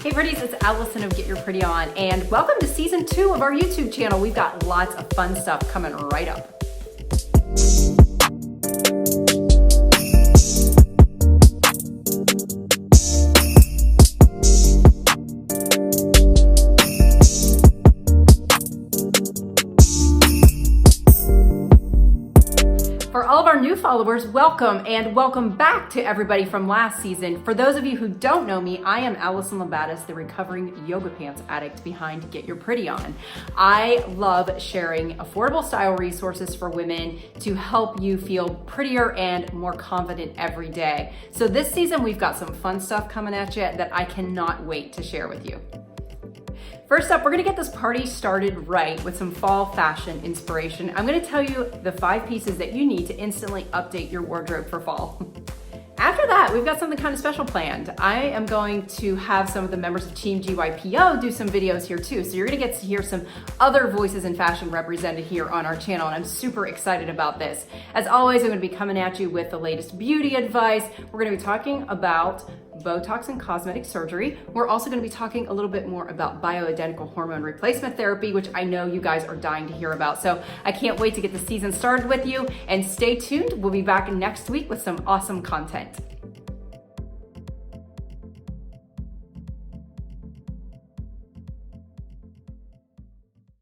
Hey Pretties, it's Alison of Get Your Pretty On, and welcome to season 2 of our YouTube channel. We've got lots of fun stuff coming right up. For all of our new followers, welcome, and welcome back to everybody from last season. For those of you who don't know me, I am Alison Lumbatis, the recovering yoga pants addict behind Get Your Pretty On. I love sharing affordable style resources for women to help you feel prettier and more confident every day. So this season, we've got some fun stuff coming at you that I cannot wait to share with you. First up, we're gonna get this party started right with some fall fashion inspiration. I'm gonna tell you the 5 pieces that you need to instantly update your wardrobe for fall. After that, we've got something kind of special planned. I am going to have some of the members of Team GYPO do some videos here too. So you're gonna get to hear some other voices in fashion represented here on our channel, and I'm super excited about this. As always, I'm gonna be coming at you with the latest beauty advice. We're gonna be talking about Botox and cosmetic surgery. We're also going to be talking a little bit more about bioidentical hormone replacement therapy, which I know you guys are dying to hear about. So I can't wait to get the season started with you, and stay tuned. We'll be back next week with some awesome content.